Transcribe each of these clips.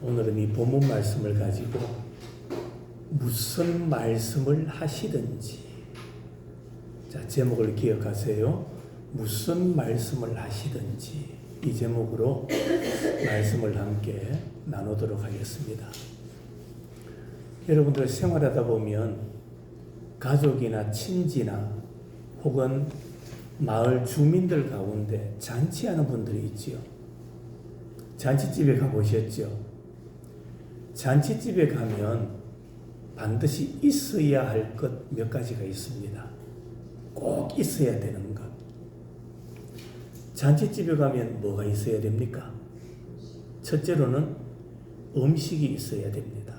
오늘은 이 본문 말씀을 가지고 무슨 말씀을 하시든지, 자, 제목을 기억하세요. 무슨 말씀을 하시든지, 이 제목으로 말씀을 함께 나누도록 하겠습니다. 여러분들 생활하다 보면 가족이나 친지나 혹은 마을 주민들 가운데 잔치하는 분들이 있지요. 잔치집에 가보셨죠? 잔치집에 가면 반드시 있어야 할 것 몇 가지가 있습니다. 꼭 있어야 되는 것. 잔치집에 가면 뭐가 있어야 됩니까? 첫째로는 음식이 있어야 됩니다.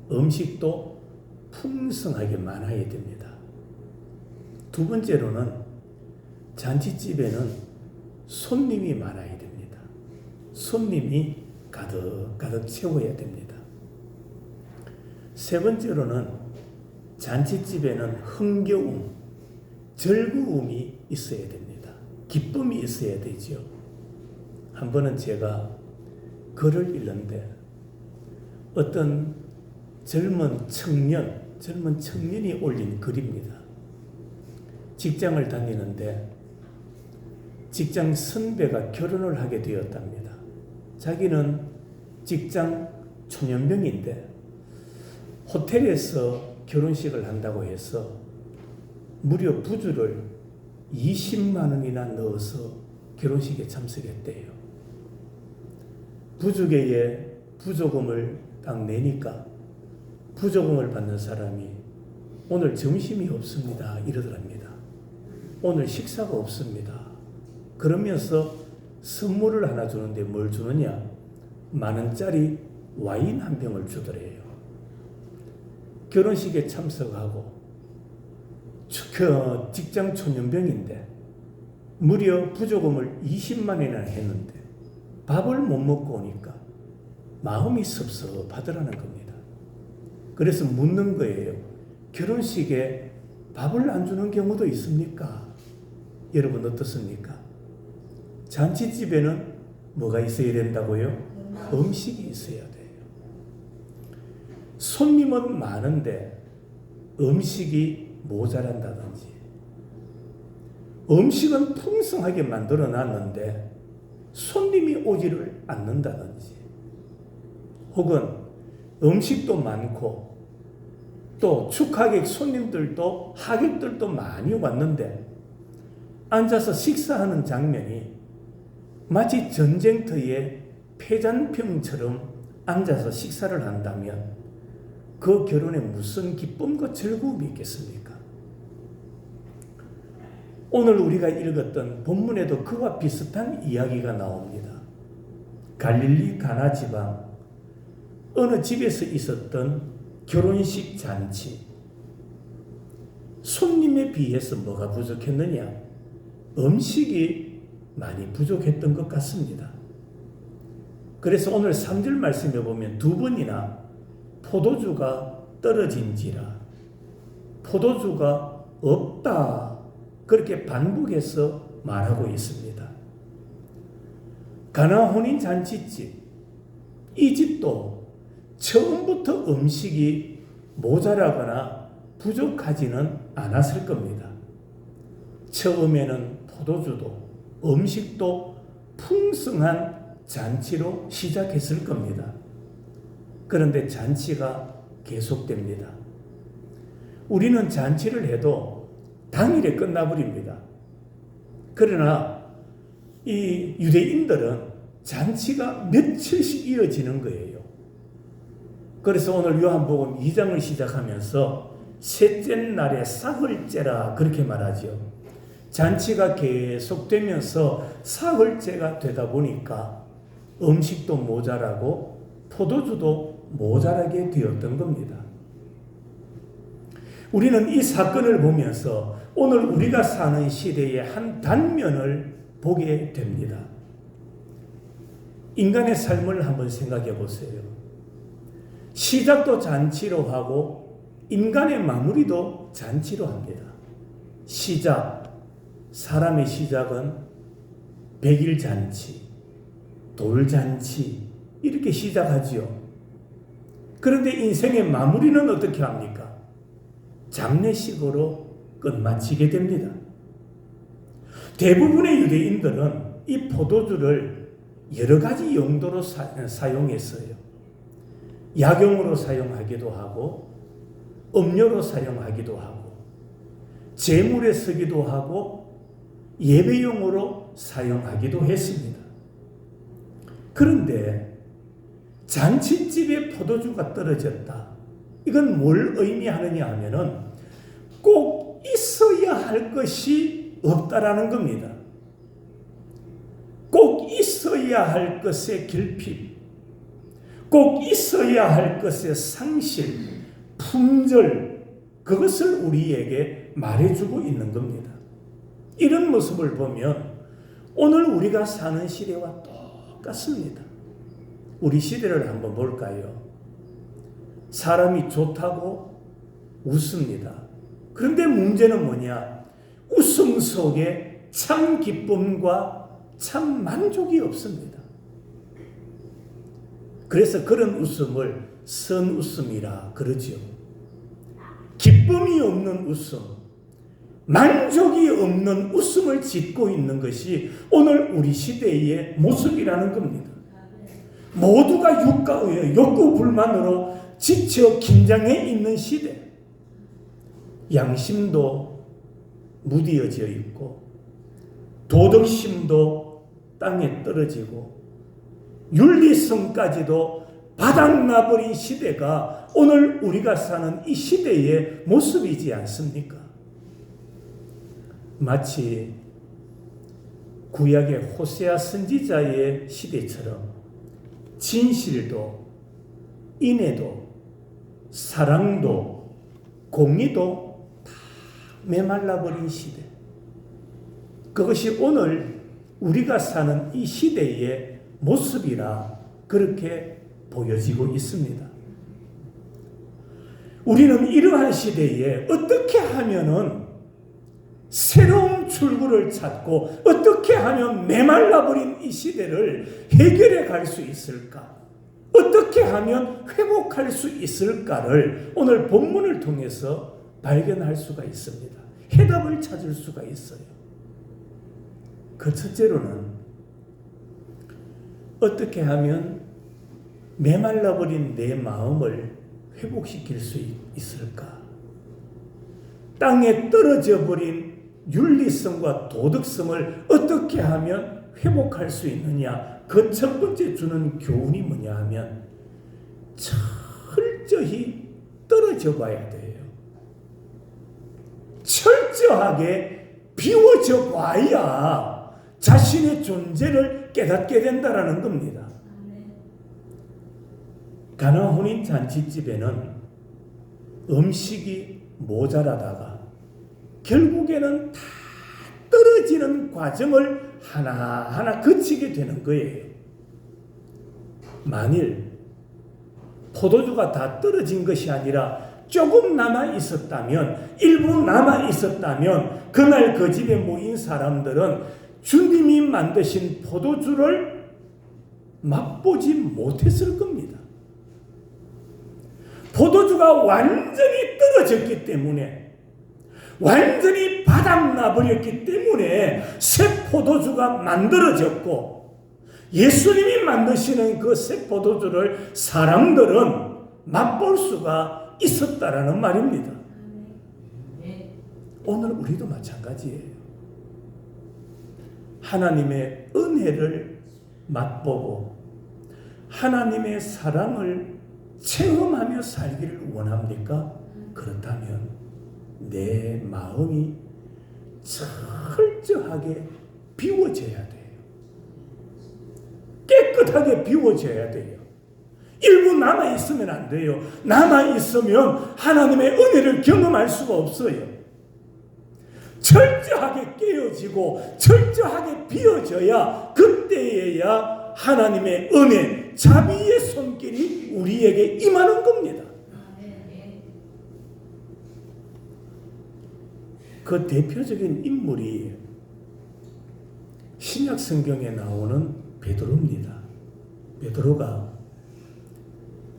음식도 풍성하게 많아야 됩니다. 두 번째로는 잔치집에는 손님이 많아야 됩니다. 손님이 가득 채워야 됩니다. 세 번째로는 잔치집에는 흥겨움, 즐거움이 있어야 됩니다. 기쁨이 있어야 되죠. 한 번은 제가 글을 읽는데 어떤 젊은 청년이 올린 글입니다. 직장을 다니는데 직장 선배가 결혼을 하게 되었답니다. 자기는 직장 초년병인데 호텔에서 결혼식을 한다고 해서 무려 부주를 20만 원이나 넣어서 결혼식에 참석했대요. 부주계에 부조금을 딱 내니까 부조금을 받는 사람이 오늘 점심이 없습니다 이러더랍니다. 오늘 식사가 없습니다. 그러면서 선물을 하나 주는데 뭘 주느냐? 10,000원짜리 와인 한 병을 주더래요. 결혼식에 참석하고 직장 초년병인데 무려 부조금을 20만 원이나 했는데 밥을 못 먹고 오니까 마음이 섭섭하더라는 겁니다. 그래서 묻는 거예요. 결혼식에 밥을 안 주는 경우도 있습니까? 여러분 어떻습니까? 잔치집에는 뭐가 있어야 된다고요? 음식이 있어야 돼요. 손님은 많은데 음식이 모자란다든지, 음식은 풍성하게 만들어 놨는데 손님이 오지를 않는다든지, 혹은 음식도 많고 또 축하객 손님들도 하객들도 많이 왔는데 앉아서 식사하는 장면이 마치 전쟁터의 패잔병처럼 앉아서 식사를 한다면 그 결혼에 무슨 기쁨과 즐거움이 있겠습니까? 오늘 우리가 읽었던 본문에도 그와 비슷한 이야기가 나옵니다. 갈릴리 가나 지방 어느 집에서 있었던 결혼식 잔치. 손님에 비해서 뭐가 부족했느냐? 음식이 많이 부족했던 것 같습니다. 그래서 오늘 3절 말씀에 보면 두 번이나 포도주가 떨어진지라, 포도주가 없다, 그렇게 반복해서 말하고 있습니다. 가나 혼인 잔치집, 이 집도 처음부터 음식이 모자라거나 부족하지는 않았을 겁니다. 처음에는 포도주도 음식도 풍성한 잔치로 시작했을 겁니다. 그런데 잔치가 계속됩니다. 우리는 잔치를 해도 당일에 끝나버립니다. 그러나 이 유대인들은 잔치가 며칠씩 이어지는 거예요. 그래서 오늘 요한복음 2장을 시작하면서 셋째 날에 사흘째라 그렇게 말하죠. 잔치가 계속되면서 사흘째가 되다 보니까 음식도 모자라고 포도주도 모자라게 되었던 겁니다. 우리는 이 사건을 보면서 오늘 우리가 사는 시대의 한 단면을 보게 됩니다. 인간의 삶을 한번 생각해 보세요. 시작도 잔치로 하고 인간의 마무리도 잔치로 합니다. 사람의 시작은 백일잔치, 돌잔치 이렇게 시작하지요. 그런데 인생의 마무리는 어떻게 합니까? 장례식으로 끝마치게 됩니다. 대부분의 유대인들은 이 포도주를 여러 가지 용도로 사용했어요. 약용으로 사용하기도 하고, 음료로 사용하기도 하고, 제물에 쓰기도 하고, 예배용으로 사용하기도 했습니다. 그런데 잔치집에 포도주가 떨어졌다. 이건 뭘 의미하느냐 하면은 꼭 있어야 할 것이 없다라는 겁니다. 꼭 있어야 할 것의 결핍, 꼭 있어야 할 것의 상실, 품절, 그것을 우리에게 말해주고 있는 겁니다. 이런 모습을 보면 오늘 우리가 사는 시대와 똑같습니다. 우리 시대를 한번 볼까요? 사람이 좋다고 웃습니다. 그런데 문제는 뭐냐? 웃음 속에 참 기쁨과 참 만족이 없습니다. 그래서 그런 웃음을 선웃음이라 그러죠. 기쁨이 없는 웃음, 만족이 없는 웃음을 짓고 있는 것이 오늘 우리 시대의 모습이라는 겁니다. 모두가 욕구 불만으로 지쳐 긴장해 있는 시대. 양심도 무디어져 있고 도덕심도 땅에 떨어지고 윤리성까지도 바닥나버린 시대가 오늘 우리가 사는 이 시대의 모습이지 않습니까? 마치 구약의 호세아 선지자의 시대처럼 진실도 인애도 사랑도 공의도 다 메말라버린 시대. 그것이 오늘 우리가 사는 이 시대의 모습이라 그렇게 보여지고 있습니다. 우리는 이러한 시대에 어떻게 하면은 새로운 출구를 찾고 어떻게 하면 메말라버린 이 시대를 해결해 갈 수 있을까? 어떻게 하면 회복할 수 있을까를 오늘 본문을 통해서 발견할 수가 있습니다. 해답을 찾을 수가 있어요. 그 첫째로는 어떻게 하면 메말라버린 내 마음을 회복시킬 수 있을까? 땅에 떨어져 버린 윤리성과 도덕성을 어떻게 하면 회복할 수 있느냐? 그 첫 번째 주는 교훈이 뭐냐 하면 철저히 떨어져 봐야 돼요. 철저하게 비워져 봐야 자신의 존재를 깨닫게 된다라는 겁니다. 가나 혼인 잔치집에는 음식이 모자라다가 결국에는 다 떨어지는 과정을 하나하나 거치게 되는 거예요. 만일 포도주가 다 떨어진 것이 아니라 조금 남아 있었다면, 일부 남아 있었다면 그날 그 집에 모인 사람들은 주님이 만드신 포도주를 맛보지 못했을 겁니다. 포도주가 완전히 떨어졌기 때문에, 완전히 바닥나버렸기 때문에 새 포도주가 만들어졌고, 예수님이 만드시는 그 새 포도주를 사람들은 맛볼 수가 있었다라는 말입니다. 오늘 우리도 마찬가지예요. 하나님의 은혜를 맛보고 하나님의 사랑을 체험하며 살기를 원합니까? 그렇다면 내 마음이 철저하게 비워져야 돼요. 깨끗하게 비워져야 돼요. 일부 남아있으면 안 돼요. 남아있으면 하나님의 은혜를 경험할 수가 없어요. 철저하게 깨어지고 철저하게 비워져야 그때에야 하나님의 은혜, 자비의 손길이 우리에게 임하는 겁니다. 그 대표적인 인물이 신약 성경에 나오는 베드로입니다. 베드로가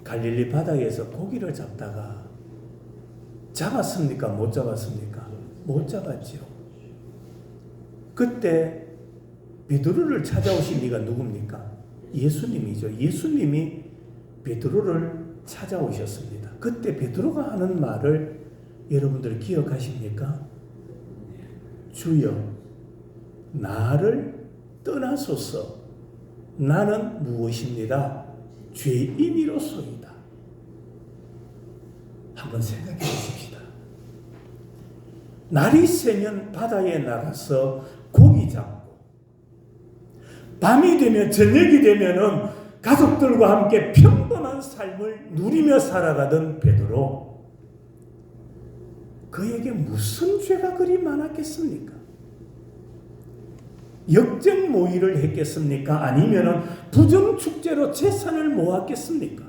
갈릴리 바다에서 고기를 잡다가 잡았습니까? 못 잡았습니까? 못 잡았죠. 그때 베드로를 찾아오신 이가 누굽니까? 예수님이죠. 예수님이 베드로를 찾아오셨습니다. 그때 베드로가 하는 말을 여러분들 기억하십니까? 주여, 나를 떠나소서. 나는 무엇입니다? 죄인이로소이다. 한번 생각해 보십시다. 날이 새면 바다에 나가서 고기 잡고, 밤이 되면, 저녁이 되면은 가족들과 함께 평범한 삶을 누리며 살아가던 베드로, 그에게 무슨 죄가 그리 많았겠습니까? 역적 모의를 했겠습니까? 아니면 부정축제로 재산을 모았겠습니까?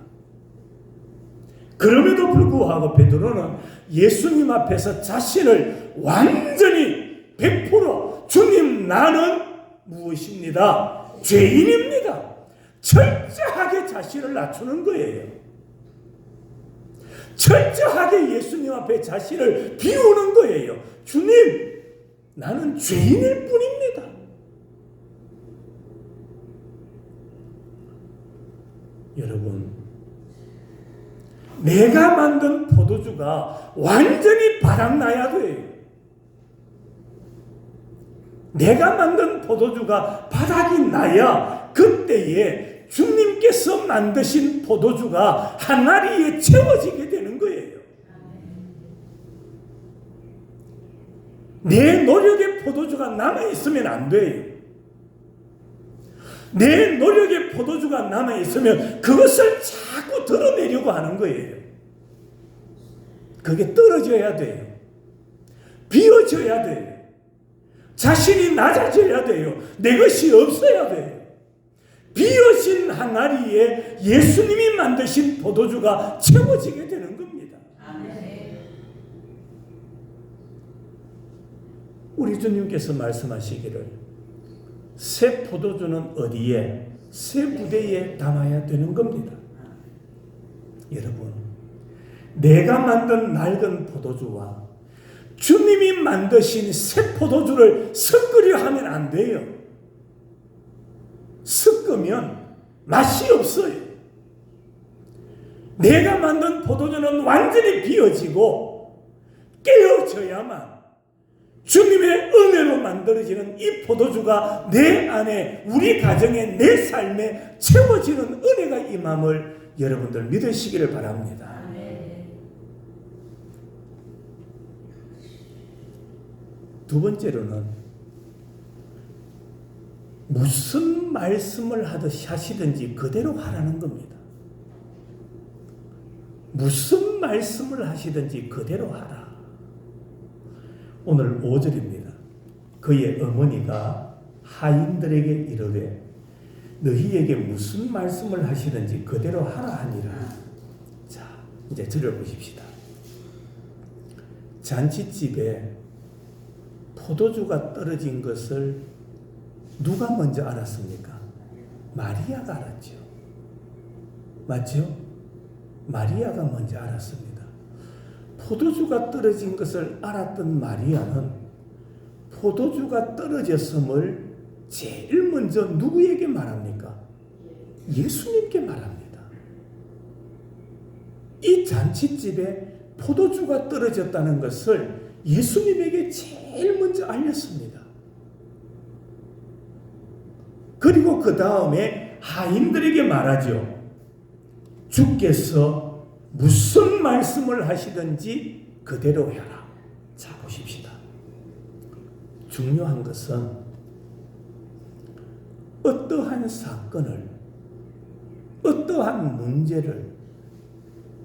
그럼에도 불구하고 베드로는 예수님 앞에서 자신을 완전히 100% 주님, 나는 무엇입니다? 죄인입니다. 철저하게 자신을 낮추는 거예요. 철저하게 예수님 앞에 자신을 비우는 거예요. 주님, 나는 죄인일 뿐입니다. 여러분, 내가 만든 포도주가 완전히 바닥나야 돼요. 내가 만든 포도주가 바닥이 나야 그때에 주님께서 만드신 포도주가 항아리에 채워지게 되는 거예요. 내 노력의 포도주가 남아있으면 안 돼요. 내 노력의 포도주가 남아있으면 그것을 자꾸 드러내려고 하는 거예요. 그게 떨어져야 돼요. 비워져야 돼요. 자신이 낮아져야 돼요. 내 것이 없어야 돼요. 비어진 항아리에 예수님이 만드신 포도주가 채워지게 되는 겁니다. 우리 주님께서 말씀하시기를 새 포도주는 어디에? 새 부대에 담아야 되는 겁니다. 여러분, 내가 만든 낡은 포도주와 주님이 만드신 새 포도주를 섞으려 하면 안 돼요. 섞으면 맛이 없어요. 내가 만든 포도주는 완전히 비어지고 깨어져야만 주님의 은혜로 만들어지는 이 포도주가 내 안에, 우리 가정에, 내 삶에 채워지는 은혜가 임함을 여러분들 믿으시기를 바랍니다. 두 번째로는 무슨 말씀을 하시든지 그대로 하라는 겁니다. 무슨 말씀을 하시든지 그대로 하라. 오늘 5절입니다. 그의 어머니가 하인들에게 이르되 너희에게 무슨 말씀을 하시든지 그대로 하라 하니라. 자, 이제 들어 보십시다. 잔치집에 포도주가 떨어진 것을 누가 먼저 알았습니까? 마리아가 알았죠. 맞죠? 마리아가 먼저 알았습니다. 포도주가 떨어진 것을 알았던 마리아는 포도주가 떨어졌음을 제일 먼저 누구에게 말합니까? 예수님께 말합니다. 이 잔치집에 포도주가 떨어졌다는 것을 예수님에게 제일 먼저 알렸습니다. 그리고 그 다음에 하인들에게 말하죠. 주께서 무슨 말씀을 하시든지 그대로 해라. 자, 보십시다. 중요한 것은 어떠한 사건을, 어떠한 문제를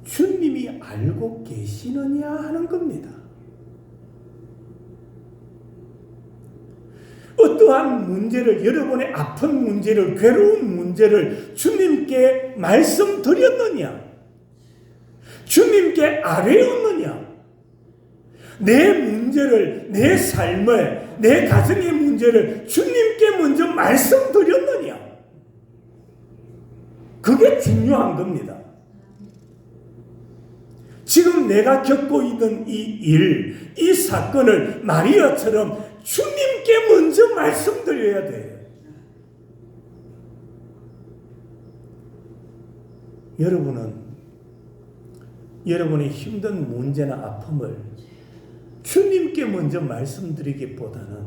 주님이 알고 계시느냐 하는 겁니다. 어떠한 문제를, 여러분의 아픈 문제를, 괴로운 문제를 주님께 말씀드렸느냐? 주님께 아뢰었느냐? 내 문제를, 내 삶을, 내 가정의 문제를 주님께 먼저 말씀드렸느냐? 그게 중요한 겁니다. 지금 내가 겪고 있는 이 일, 이 사건을 마리아처럼 주님께 먼저 말씀드려야 돼요. 여러분은 여러분의 힘든 문제나 아픔을 주님께 먼저 말씀드리기보다는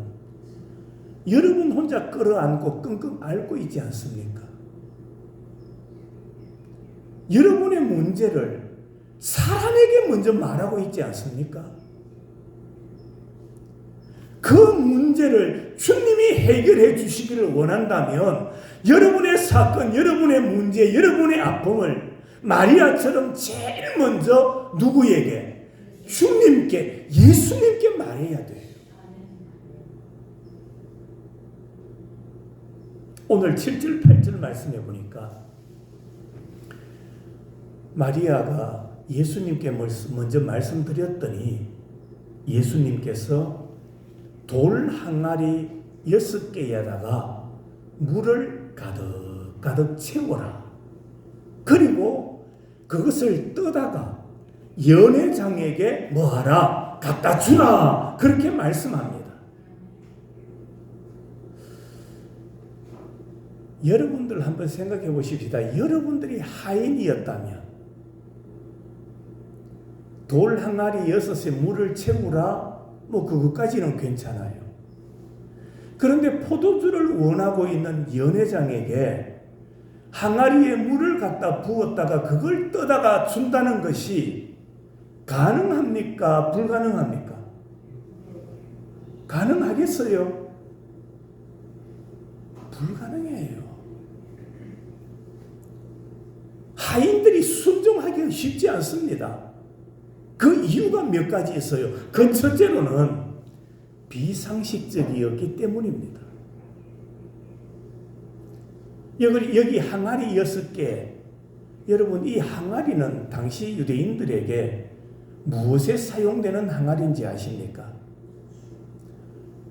여러분 혼자 끌어안고 끙끙 앓고 있지 않습니까? 여러분의 문제를 사람에게 먼저 말하고 있지 않습니까? 그 문제를 주님이 해결해 주시기를 원한다면 여러분의 사건, 여러분의 문제, 여러분의 아픔을 마리아처럼 제일 먼저 누구에게? 주님께, 예수님께 말해야 돼요. 오늘 7절, 8절 말씀해 보니까 마리아가 예수님께 먼저 말씀드렸더니 예수님께서 돌 항아리 6개에다가 물을 가득 채워라. 그리고 그것을 떠다가 연회장에게 뭐하라? 갖다 주라. 그렇게 말씀합니다. 여러분들 한번 생각해 보십시다. 여러분들이 하인이었다면 돌 항아리 6에 물을 채우라? 뭐 그것까지는 괜찮아요. 그런데 포도주를 원하고 있는 연회장에게 항아리에 물을 갖다 부었다가 그걸 떠다가 준다는 것이 가능합니까? 불가능합니까? 가능하겠어요? 불가능해요. 하인들이 순종하기가 쉽지 않습니다. 그 이유가 몇 가지 있어요. 그 첫째로는 비상식적이었기 때문입니다. 여기 항아리 6개, 여러분 이 항아리는 당시 유대인들에게 무엇에 사용되는 항아리인지 아십니까?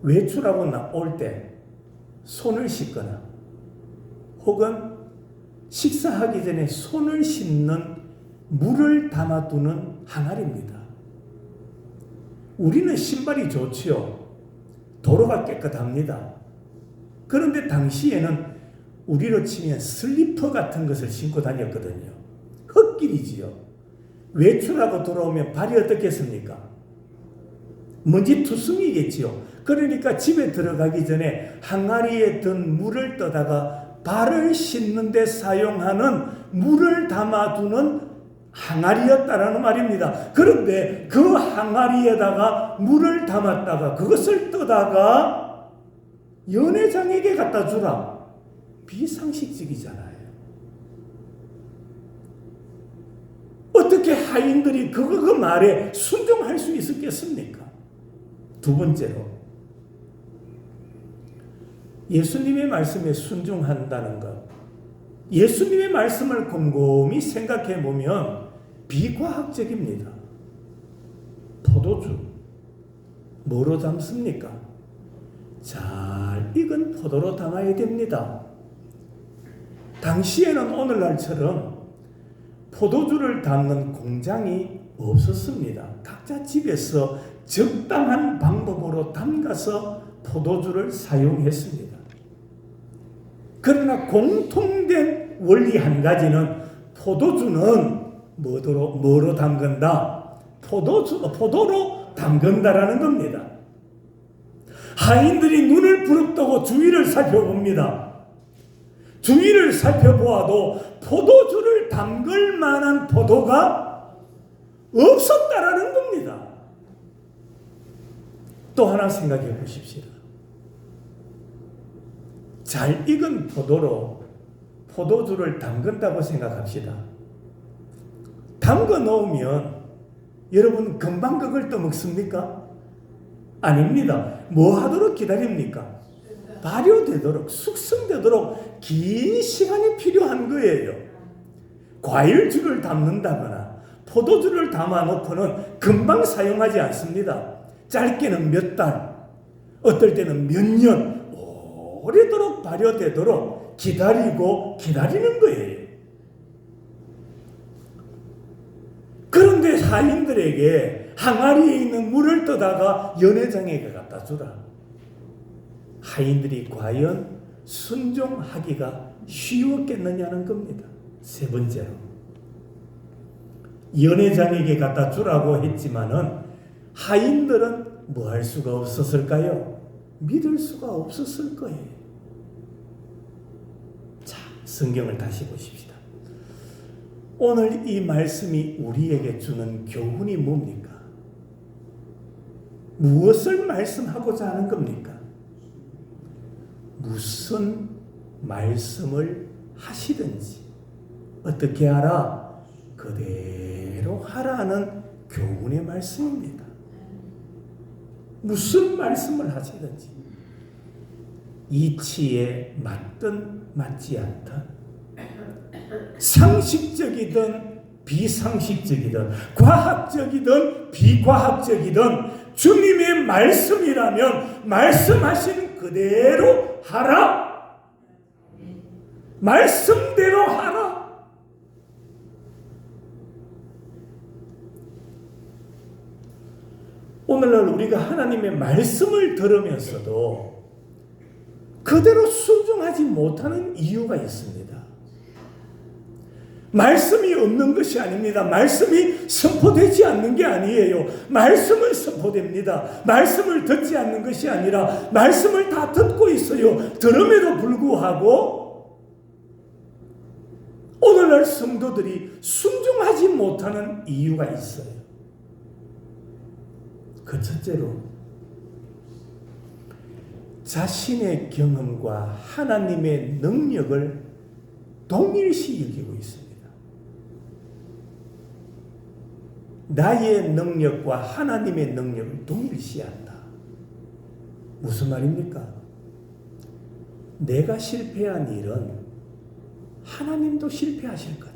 외출하고 나올 때 손을 씻거나 혹은 식사하기 전에 손을 씻는 물을 담아두는 항아리입니다. 우리는 신발이 좋지요. 도로가 깨끗합니다. 그런데 당시에는 우리로 치면 슬리퍼 같은 것을 신고 다녔거든요. 흙길이지요. 외출하고 돌아오면 발이 어떻겠습니까? 먼지투성이겠지요. 그러니까 집에 들어가기 전에 항아리에 든 물을 떠다가 발을 씻는 데 사용하는 물을 담아두는 항아리였다라는 말입니다. 그런데 그 항아리에다가 물을 담았다가 그것을 떠다가 연회장에게 갖다 주라. 비상식적이잖아요. 어떻게 하인들이 그 말에 순종할 수 있었겠습니까? 두 번째로 예수님의 말씀에 순종한다는 것, 예수님의 말씀을 곰곰이 생각해 보면 비과학적입니다. 포도주 뭐로 담습니까? 잘 익은 포도로 담아야 됩니다. 당시에는 오늘날처럼 포도주를 담는 공장이 없었습니다. 각자 집에서 적당한 방법으로 담가서 포도주를 사용했습니다. 그러나 공통된 원리 한 가지는 포도주는 뭐로 담근다? 포도로 담근다라는 겁니다. 하인들이 눈을 부릅뜨고 주위를 살펴봅니다. 주위를 살펴보아도 포도주를 담글 만한 포도가 없었다라는 겁니다. 또 하나 생각해 보십시오. 잘 익은 포도로 포도주를 담근다고 생각합시다. 담궈 놓으면 여러분 금방 그걸 떠먹습니까? 아닙니다. 뭐 하도록 기다립니까? 발효되도록, 숙성되도록 긴 시간이 필요한 거예요. 과일주를 담는다거나 포도주를 담아놓고는 금방 사용하지 않습니다. 짧게는 몇 달, 어떨 때는 몇 년, 오래도록 발효되도록 기다리는 거예요. 그런데 그런데 하인들에게 항아리에 있는 물을 떠다가 연회장에게 갖다 주라. 하인들이 과연 순종하기가 쉬웠겠느냐는 겁니다. 세 번째로, 연회장에게 갖다 주라고 했지만은 하인들은 뭐 할 수가 없었을까요? 믿을 수가 없었을 거예요. 자, 성경을 다시 보십시다. 오늘 이 말씀이 우리에게 주는 교훈이 뭡니까? 무엇을 말씀하고자 하는 겁니까? 무슨 말씀을 하시든지 어떻게 하라? 그대로 하라는 교훈의 말씀입니다. 무슨 말씀을 하시든지 이치에 맞든 맞지 않든 상식적이든 비상식적이든 과학적이든 비과학적이든 주님의 말씀이라면 말씀하신 그대로 하라. 말씀대로 하라. 오늘날 우리가 하나님의 말씀을 들으면서도 그대로 순종하지 못하는 이유가 있습니다. 말씀이 없는 것이 아닙니다. 말씀이 선포되지 않는 게 아니에요. 말씀은 선포됩니다. 말씀을 듣지 않는 것이 아니라 말씀을 다 듣고 있어요. 들음에도 불구하고 오늘날 성도들이 순종하지 못하는 이유가 있어요. 그 첫째로 자신의 경험과 하나님의 능력을 동일시 여기고 있습니다. 나의 능력과 하나님의 능력을 동일시한다. 무슨 말입니까? 내가 실패한 일은 하나님도 실패하실 거다.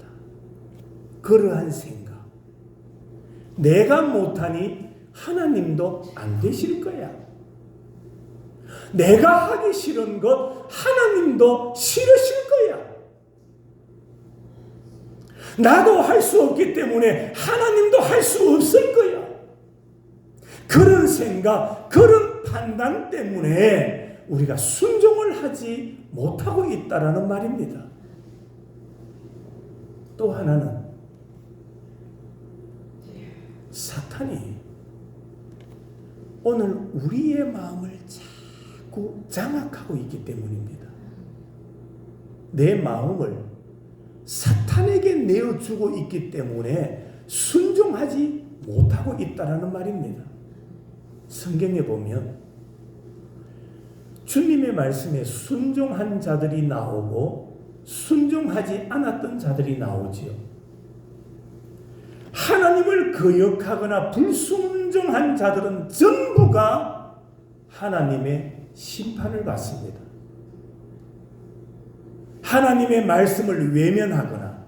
그러한 생각. 내가 못하니 하나님도 안 되실 거야. 내가 하기 싫은 것 하나님도 싫으실 거야. 나도 할 수 없기 때문에 하나님도 할 수 없을 거야. 그런 생각, 그런 판단 때문에 우리가 순종을 하지 못하고 있다라는 말입니다. 또 하나는 사탄이 오늘 우리의 마음을 자꾸 장악하고 있기 때문입니다. 내 마음을 사탄에게 내어주고 있기 때문에 순종하지 못하고 있다라는 말입니다. 성경에 보면 주님의 말씀에 순종한 자들이 나오고 순종하지 않았던 자들이 나오지요. 하나님을 거역하거나 불순종한 자들은 전부가 하나님의 심판을 받습니다. 하나님의 말씀을 외면하거나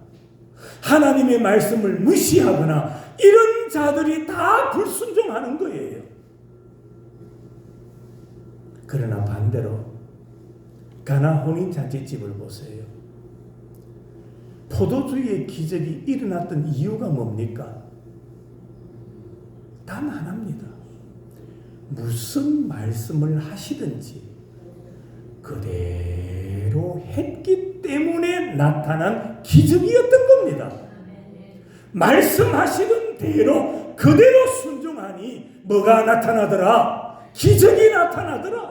하나님의 말씀을 무시하거나 이런 자들이 다 불순종하는 거예요. 그러나 반대로 가나 혼인잔치집을 보세요. 포도주의 기적이 일어났던 이유가 뭡니까? 단 하나입니다. 무슨 말씀을 하시든지 그대로 했기 때문에 나타난 기적이었던 겁니다. 말씀하시는 대로 그대로 순종하니 뭐가 나타나더라? 기적이 나타나더라.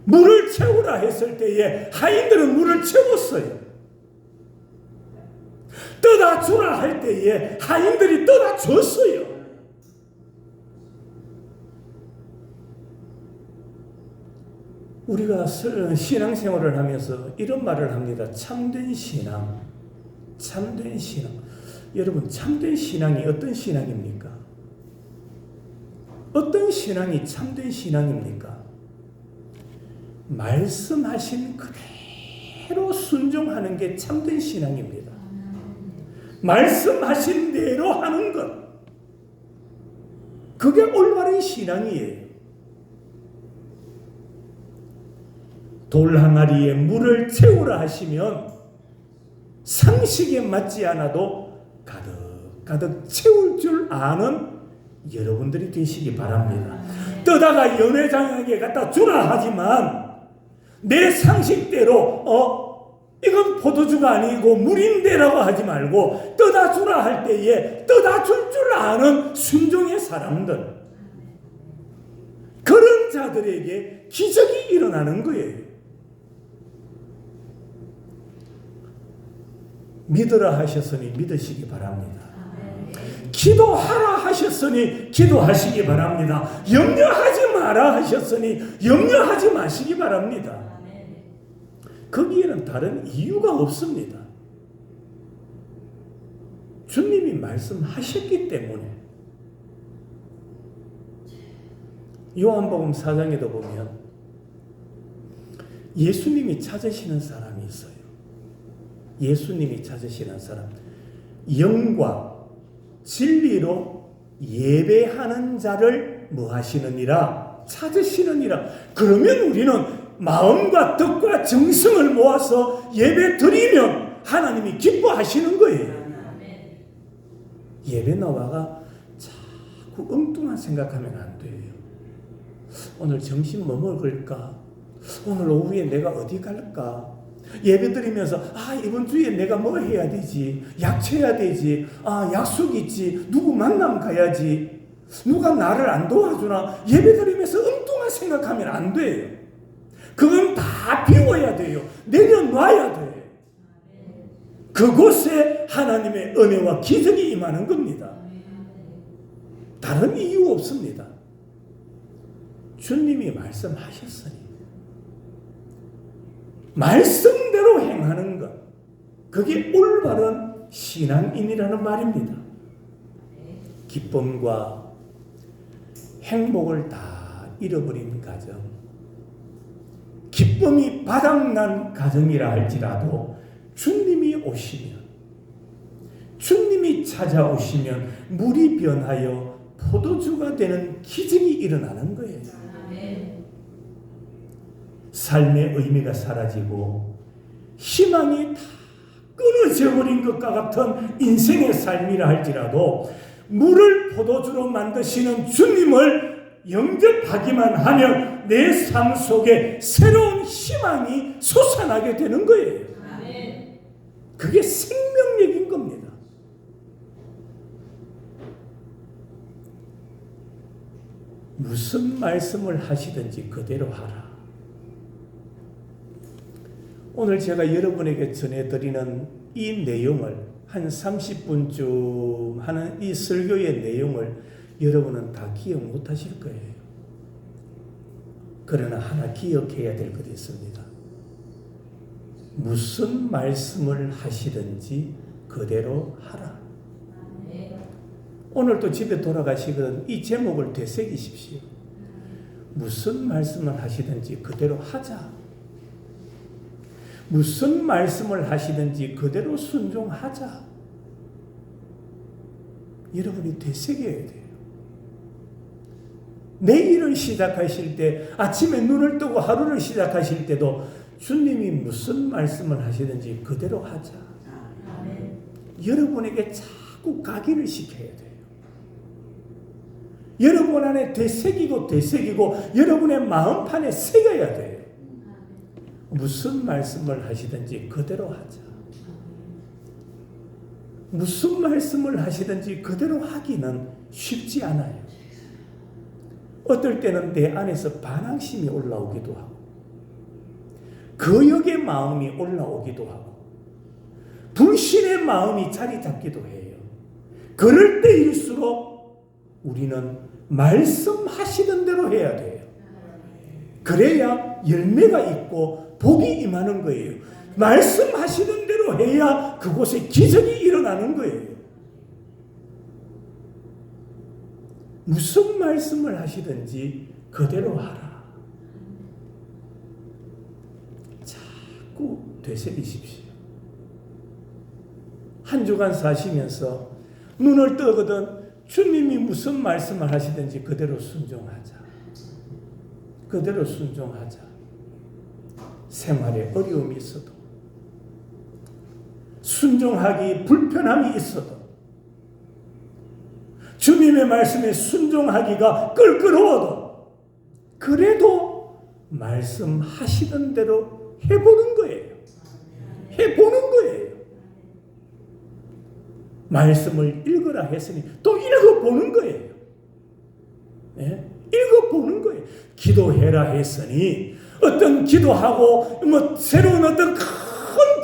물을 채우라 했을 때에 하인들은 물을 채웠어요. 떠다 주라 할 때에 하인들이 떠다 줬어요. 우리가 신앙생활을 하면서 이런 말을 합니다. 참된 신앙. 참된 신앙. 여러분, 참된 신앙이 어떤 신앙입니까? 어떤 신앙이 참된 신앙입니까? 말씀하신 그대로 순종하는 게 참된 신앙입니다. 말씀하신 대로 하는 것. 그게 올바른 신앙이에요. 돌 항아리에 물을 채우라 하시면 상식에 맞지 않아도 가득 채울 줄 아는 여러분들이 되시기 바랍니다. 떠다가 연회장에게 갖다 주라 하지만 내 상식대로 이건 포도주가 아니고 물인데라고 하지 말고 떠다 주라 할 때에 떠다 줄 줄 아는 순종의 사람들, 그런 자들에게 기적이 일어나는 거예요. 믿으라 하셨으니 믿으시기 바랍니다. 기도하라 하셨으니 기도하시기 바랍니다. 염려하지 마라 하셨으니 염려하지 마시기 바랍니다. 거기에는 다른 이유가 없습니다. 주님이 말씀하셨기 때문에. 요한복음 4장에도 보면 예수님이 찾으시는 사람이 있어요. 예수님이 찾으시는 사람, 영과 진리로 예배하는 자를 뭐 하시느니라? 찾으시느니라. 그러면 우리는 마음과 뜻과 정성을 모아서 예배 드리면 하나님이 기뻐하시는 거예요. 예배 나와가 자꾸 엉뚱한 생각하면 안 돼요. 오늘 점심 뭐 먹을까? 오늘 오후에 내가 어디 갈까? 예배 드리면서 이번 주에 내가 뭐 해야 되지? 약쳐야 되지? 약속 있지? 누구 만남 가야지? 누가 나를 안 도와주나? 예배 드리면서 엉뚱한 생각하면 안 돼요. 그건 다 비워야 돼요. 내려놔야 돼요. 그곳에 하나님의 은혜와 기적이 임하는 겁니다. 다른 이유 없습니다. 주님이 말씀하셨으니 말씀대로 행하는 것, 그게 올바른 신앙인이라는 말입니다. 기쁨과 행복을 다 잃어버린 가정, 기쁨이 바닥난 가정이라 할지라도 주님이 오시면, 주님이 찾아오시면 물이 변하여 포도주가 되는 기적이 일어나는 거예요. 삶의 의미가 사라지고 희망이 다 끊어져 버린 것과 같은 인생의 삶이라 할지라도 물을 포도주로 만드시는 주님을 영접하기만 하면 내 삶 속에 새로운 희망이 솟아나게 되는 거예요. 그게 생명력인 겁니다. 무슨 말씀을 하시든지 그대로 하라. 오늘 제가 여러분에게 전해드리는 이 내용을 한 30분쯤 하는 이 설교의 내용을 여러분은 다 기억 못 하실 거예요. 그러나 하나 기억해야 될 것이 있습니다. 무슨 말씀을 하시든지 그대로 하라. 오늘도 집에 돌아가시거든 이 제목을 되새기십시오. 무슨 말씀을 하시든지 그대로 하자. 무슨 말씀을 하시든지 그대로 순종하자. 여러분이 되새겨야 돼요. 내일을 시작하실 때, 아침에 눈을 뜨고 하루를 시작하실 때도 주님이 무슨 말씀을 하시든지 그대로 하자. 여러분에게 자꾸 각인을 시켜야 돼요. 여러분 안에 되새기고 여러분의 마음판에 새겨야 돼요. 무슨 말씀을 하시든지 그대로 하자. 무슨 말씀을 하시든지 그대로 하기는 쉽지 않아요. 어떨 때는 내 안에서 반항심이 올라오기도 하고 거역의 마음이 올라오기도 하고 불신의 마음이 자리 잡기도 해요. 그럴 때일수록 우리는 말씀하시는 대로 해야 돼요. 그래야 열매가 있고 복이 임하는 거예요. 말씀하시는 대로 해야 그곳에 기적이 일어나는 거예요. 무슨 말씀을 하시든지 그대로 하라. 자꾸 되새기십시오. 한 주간 사시면서 눈을 뜨거든 주님이 무슨 말씀을 하시든지 그대로 순종하자. 그대로 순종하자. 생활에 어려움이 있어도 순종하기 불편함이 있어도, 주님의 말씀에 순종하기가 껄끄러워도, 그래도 말씀하시는 대로 해보는 거예요. 해보는 거예요. 말씀을 읽으라 했으니 또 읽어보는 거예요. 예? 읽어보는 거예요. 기도해라 했으니 어떤 기도하고 새로운 어떤 큰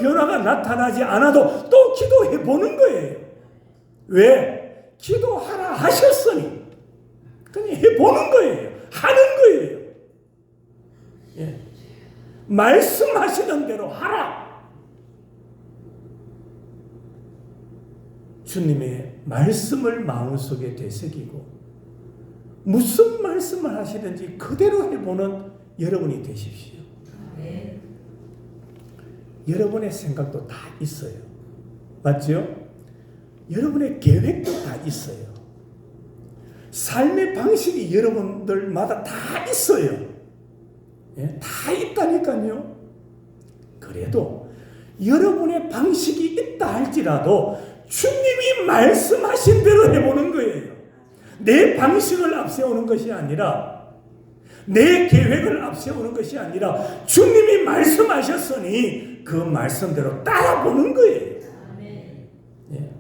변화가 나타나지 않아도 또 기도해보는 거예요. 왜? 기도하라 하셨으니 그냥 해보는 거예요. 하는 거예요. 예. 말씀하시는 대로 하라. 주님의 말씀을 마음속에 되새기고 무슨 말씀을 하시든지 그대로 해보는 여러분이 되십시오. 네. 여러분의 생각도 다 있어요. 맞죠? 여러분의 계획도 다 있어요. 삶의 방식이 여러분들마다 다 있어요. 예? 다 있다니까요. 그래도 여러분의 방식이 있다 할지라도 주님이 말씀하신 대로 해보는 거예요. 내 방식을 앞세우는 것이 아니라, 내 계획을 앞세우는 것이 아니라 주님이 말씀하셨으니 그 말씀대로 따라보는 거예요. 예.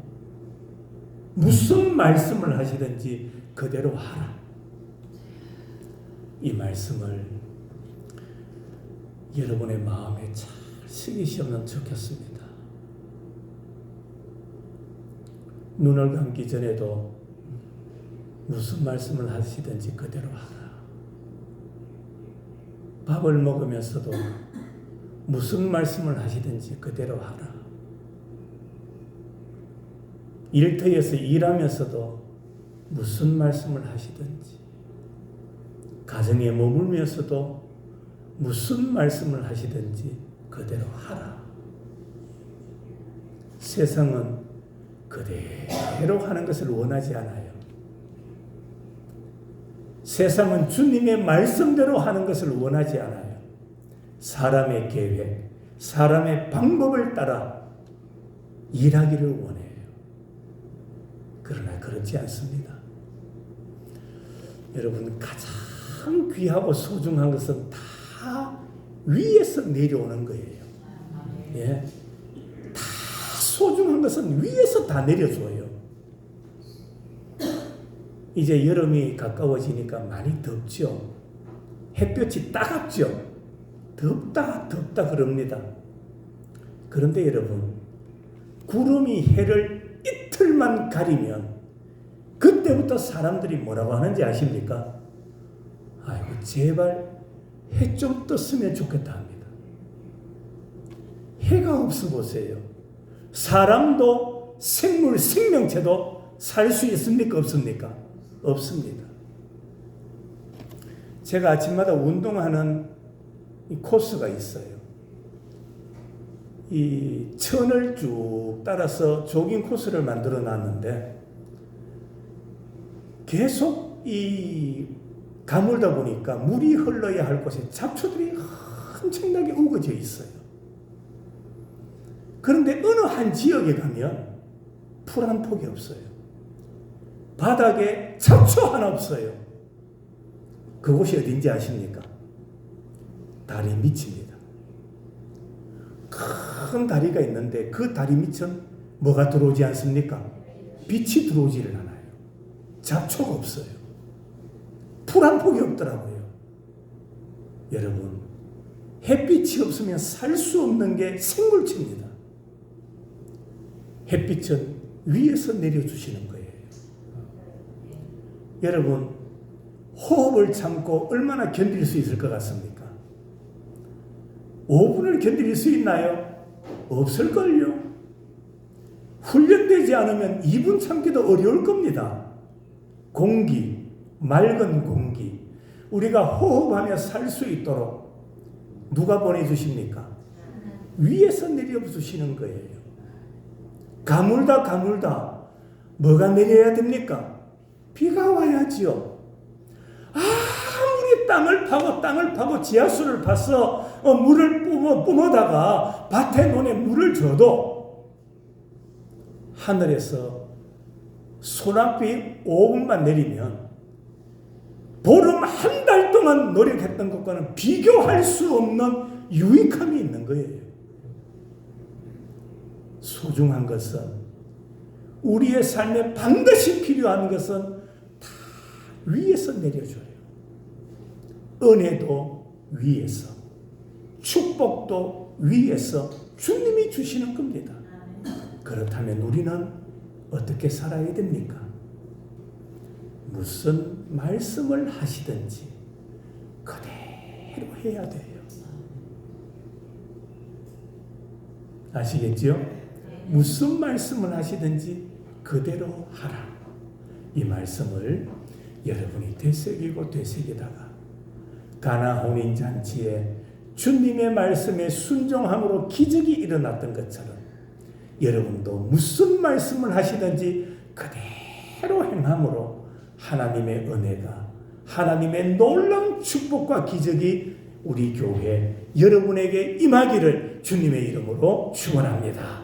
무슨 말씀을 하시든지 그대로 하라. 이 말씀을 여러분의 마음에 잘 새기시면 좋겠습니다. 눈을 감기 전에도 무슨 말씀을 하시든지 그대로 하라. 밥을 먹으면서도 무슨 말씀을 하시든지 그대로 하라. 일터에서 일하면서도 무슨 말씀을 하시든지, 가정에 머물면서도 무슨 말씀을 하시든지 그대로 하라. 세상은 그대로 하는 것을 원하지 않아요. 세상은 주님의 말씀대로 하는 것을 원하지 않아요. 사람의 계획, 사람의 방법을 따라 일하기를 원해요. 그러나 그렇지 않습니다. 여러분, 가장 귀하고 소중한 것은 다 위에서 내려오는 거예요. 예. 다 소중한 것은 위에서 다 내려줘요. 이제 여름이 가까워지니까 많이 덥죠. 햇볕이 따갑죠. 덥다 그럽니다. 그런데 여러분, 구름이 해를 이틀만 가리면 그때부터 사람들이 뭐라고 하는지 아십니까? 아이고, 제발 해 좀 떴으면 좋겠다 합니다. 해가 없어 보세요. 사람도 생물, 생명체도 살 수 있습니까? 없습니까? 없습니다. 제가 아침마다 운동하는 이 코스가 있어요. 이 천을 쭉 따라서 조깅 코스를 만들어 놨는데 계속 이 가물다 보니까 물이 흘러야 할 곳에 잡초들이 엄청나게 우거져 있어요. 그런데 어느 한 지역에 가면 풀 한 폭이 없어요. 바닥에 잡초 하나 없어요. 그곳이 어딘지 아십니까? 다리 밑입니다. 큰 다리가 있는데 그 다리 밑은 뭐가 들어오지 않습니까? 빛이 들어오지를 않아요. 잡초가 없어요. 풀 한 폭이 없더라고요. 여러분, 햇빛이 없으면 살 수 없는 게 생물체입니다. 햇빛은 위에서 내려주시는 거예요. 여러분, 호흡을 참고 얼마나 견딜 수 있을 것 같습니까? 5분을 견딜 수 있나요? 없을걸요. 훈련되지 않으면 2분 참기도 어려울 겁니다. 공기, 맑은 공기, 우리가 호흡하며 살 수 있도록 누가 보내주십니까? 위에서 내려주시는 거예요. 가물다 뭐가 내려야 됩니까? 비가 와야지요. 아무리 땅을 파고 지하수를 파서 물을 뿜어다가 밭에 논에 물을 줘도 하늘에서 소낙비 5분만 내리면 보름 한 달 동안 노력했던 것과는 비교할 수 없는 유익함이 있는 거예요. 소중한 것은, 우리의 삶에 반드시 필요한 것은 다 위에서 내려줘요. 은혜도 위에서, 축복도 위에서 주님이 주시는 겁니다. 그렇다면 우리는 어떻게 살아야 됩니까? 무슨 말씀을 하시든지 그대로 해야 돼요. 아시겠죠? 무슨 말씀을 하시든지 그대로 하라. 이 말씀을 여러분이 되새기고 되새기다가 가나 혼인잔치에 주님의 말씀에 순종함으로 기적이 일어났던 것처럼 여러분도 무슨 말씀을 하시든지 그대로 행함으로 하나님의 은혜가, 하나님의 놀라운 축복과 기적이 우리 교회 여러분에게 임하기를 주님의 이름으로 축원합니다.